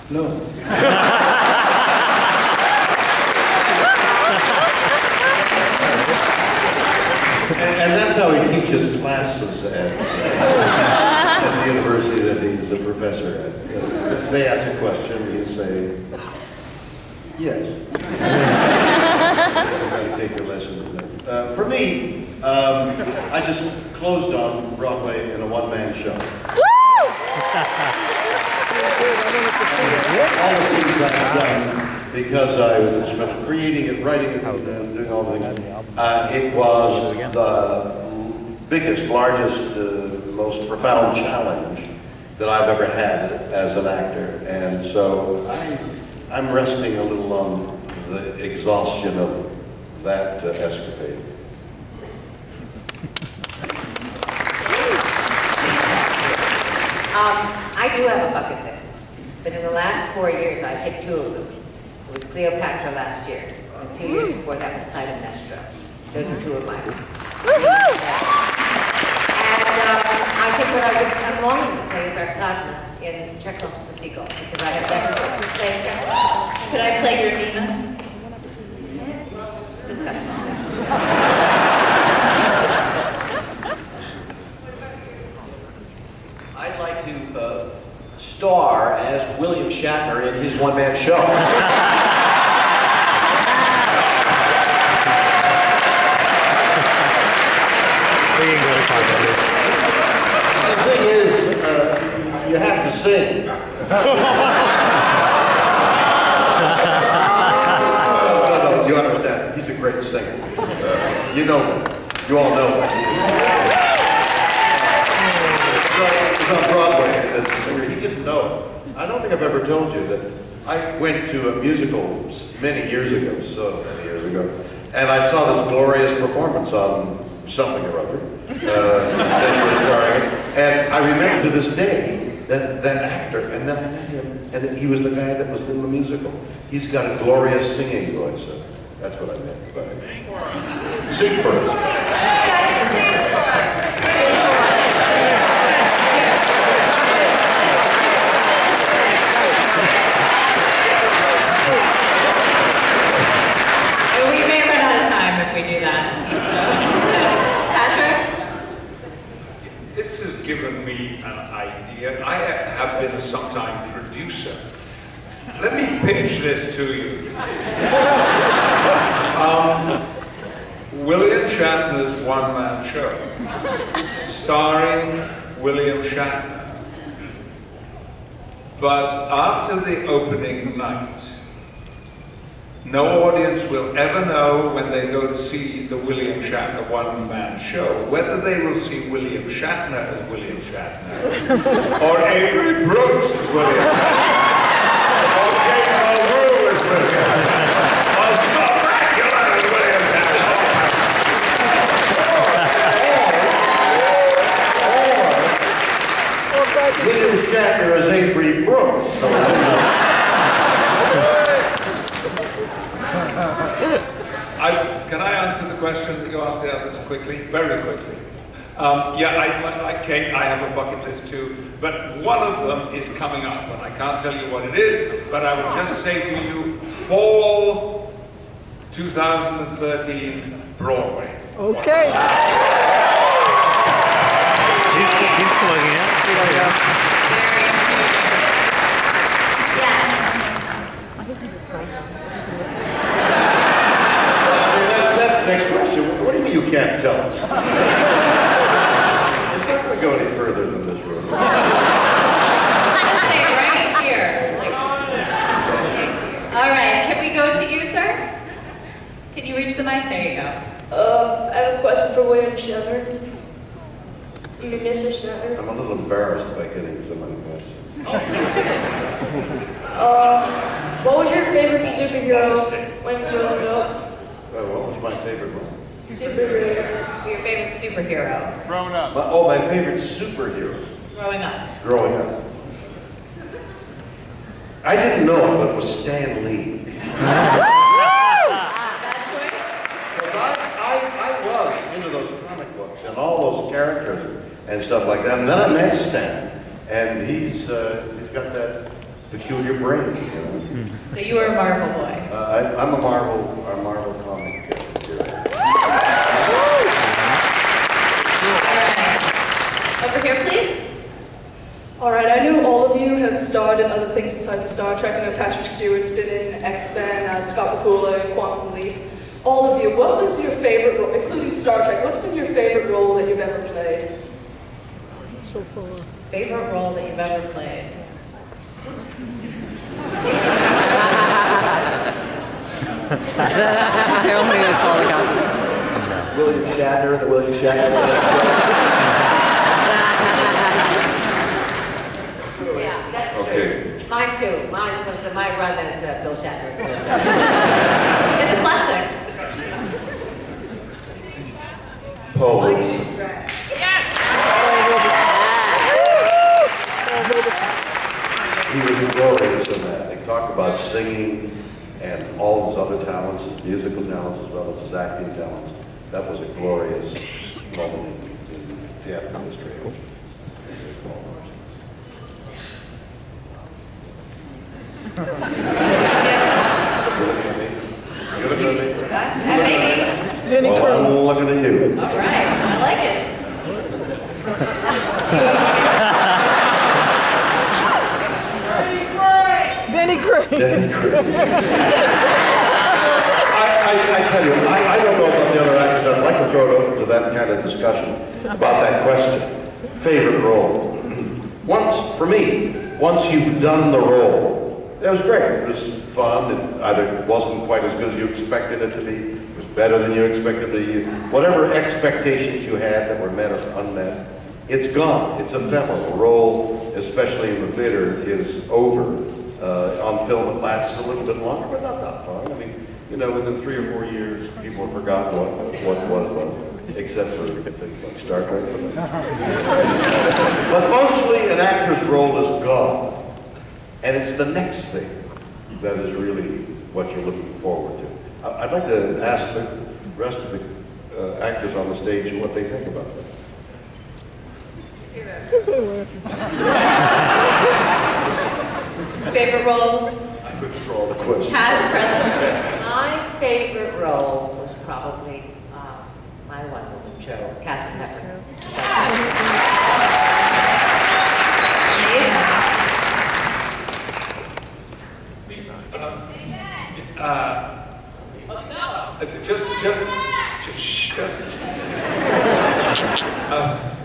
No. And that's how he teaches classes at the university that he's a professor at. They ask a question, you say, yes. I'm going to take your lesson. For me, I just closed on Broadway in a one-man show. All the things I've done, because I was instrumental creating it, writing it, doing all the things. It was the biggest, largest, most profound challenge that I've ever had as an actor. And so I'm resting a little on the exhaustion of that escapade. I do have a bucket list, but in the last 4 years, I picked 2 of them. It was Cleopatra last year, and 2 years before that was Clytemnestra. Those were 2 of mine. And I think what I'm longing to play is Arkadna in Chekhov's The Seagull, because I have never played her. Could I play your Nina? I'd like to star as William Shatner in his one-man show. The thing is, you have to sing. You understand? He's a great singer. You know him. You all know him. He's on Broadway as a singer. He didn't know. I don't think I've ever told you that I went to a musical many years ago, and I saw this glorious performance on something or other that you were starring in. And I remember to this day that actor, and then I met him, and he was the guy that was in the musical. He's got a glorious singing voice, so that's what I meant by it. Sing for us. We may run out of time if we do that. Patrick? This has given me an idea. I have been a sometime producer. Let me pitch this to you. William Shatner's one-man show, starring William Shatner. But after the opening night, no audience will ever know when they go to see the William Shatner one-man show whether they will see William Shatner as William Shatner, or Avery Brooks as William Shatner, or Mulgrew as William Shatner, or Bakula as William Shatner. William Shatner as Avery Brooks. Can I answer the question that you asked the others quickly? Very quickly. Like Kate, I have a bucket list too, but one of them is coming up, and I can't tell you what it is, but I will just say to you, fall 2013, Broadway. Okay. He's plugging it. Next question. What do you mean you can't tell us? It's not going to go any further than this room. Stay right here. All right, can we go to you, sir? Can you reach the mic? There you go. I have a question for William Shatner. Your Mr. Shatner. I'm a little embarrassed by getting so many questions. What was your favorite superhero when growing up? What was my favorite one? Superhero. Your favorite superhero? Growing up. My favorite superhero. Growing up. Growing up. I didn't know it, but it was Stan Lee. Because I was into those comic books and all those characters and stuff like that. And then I met Stan, and he's got that peculiar brain. You know? So you were a Marvel boy. I'm a Marvel comic hero. Over here, please. All right, I know all of you have starred in other things besides Star Trek. I know Patrick Stewart's been in X-Men, Scott Bakula, and Quantum Leap. All of you, what was your favorite role, including Star Trek, what's been your favorite role that you've ever played? Favorite role that you've ever played? Tell me that's all I got. William Shatner, the William Shatner. Yeah, that's Okay. true. Mine too. Mine was my run as Bill Shatner. It's a classic. Poems. He was glorious in that. They talk about singing and all his other talents, his musical talents as well as his acting talents. That was a glorious moment in theater history. You're looking at me? Maybe. Well, I'm looking at you. All right, I like it. Denny Craig. Danny Kirk. I tell you, I don't know about the other actors. I'd like to throw it open to that kind of discussion about that question. Favorite role. For me, once you've done the role, it was great. It was fun. It either wasn't quite as good as you expected it to be, it was better than you expected it to be. Whatever expectations you had that were met or unmet, it's gone. It's ephemeral. The role, especially in the theater, is over. On film, it lasts a little bit longer, but not that long. I mean, you know, within 3 or 4 years, people have forgotten what it was, except for things like Star Trek. But mostly, an actor's role is gone, and it's the next thing that is really what you're looking forward to. I'd like to ask the rest of the actors on the stage what they think about that. Favorite roles? I withdraw the question. Past, present? My favorite role was probably my wonderful Joe, Kathryn.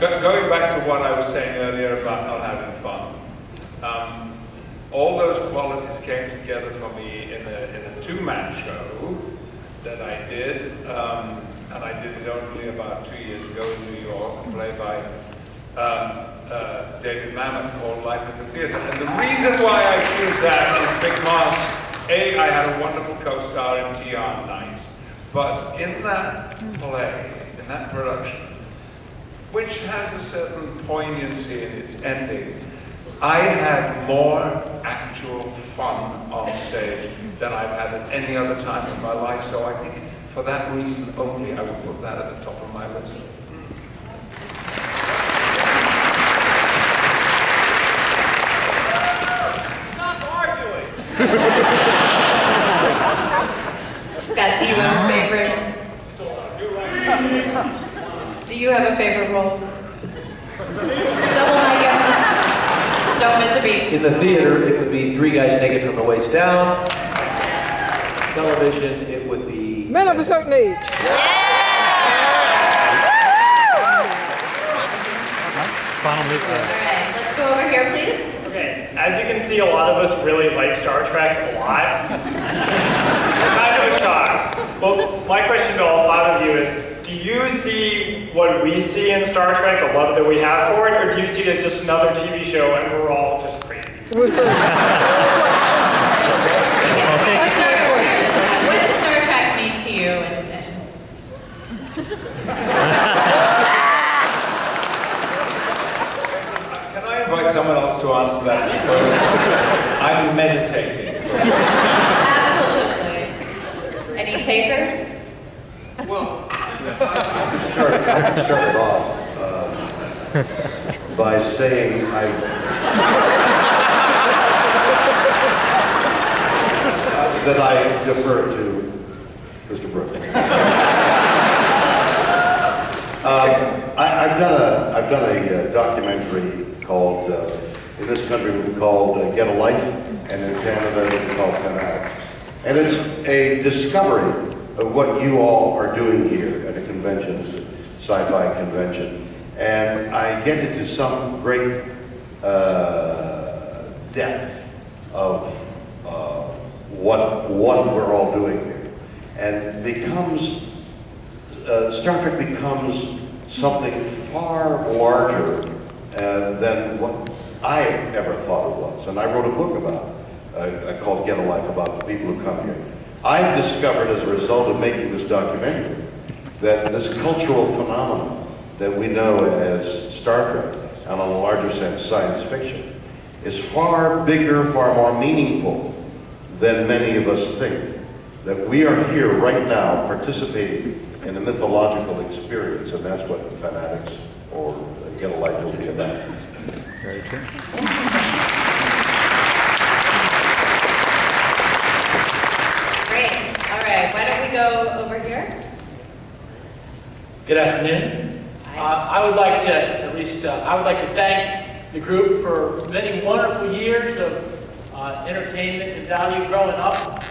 Going back to what I was saying earlier about not having fun, all those qualities came together for me in a two-man show that I did, and I did it only about 2 years ago in New York, played by David Mamet, called Life at the Theater. And the reason why I choose that is because, A, I had a wonderful co-star in T.R. Knight, but in that play, in that production, which has a certain poignancy in its ending, I had more actual fun on stage than I've had at any other time in my life, so I think for that reason only I would put that at the top of my list. Stop arguing! Scott, do you have a favorite? Do you have a favorite role? Double mic it. Don't miss a beat. In the theater, it would be 3 guys naked from the waist down. Television, it would be... Men of a certain age. Final move. All right, let's go over here, please. Okay, as you can see, a lot of us really like Star Trek a lot. Kind of a shock. Well, my question to all 5 of you is, do you see what we see in Star Trek, the love that we have for it, or do you see it as just another TV show and we're all just crazy? What does Star Trek mean to you? Can I invite someone else to answer that first? I'm meditating. Absolutely. Any takers? Well, I can start it off by saying that I defer to Mr. Brooks. I've done a documentary called, in this country it was called Get a Life, and in Canada it was called Fanatics. And it's a discovery of what you all are doing here at a convention, it's a sci-fi convention. And I get into some great depth of what we're all doing here. And becomes, Star Trek becomes something far larger than what I ever thought it was. And I wrote a book about called Get a Life, about the people who come here. I've discovered as a result of making this documentary that this cultural phenomenon that we know as Star Trek, and on a larger sense science fiction, is far bigger, far more meaningful than many of us think. That we are here right now participating in a mythological experience, and that's what Fanatics or Get a Life will be about. Very true. Great. All right. Why don't we go over here? Good afternoon. I would like to, at least, I would like to thank the group for many wonderful years of entertainment and value growing up.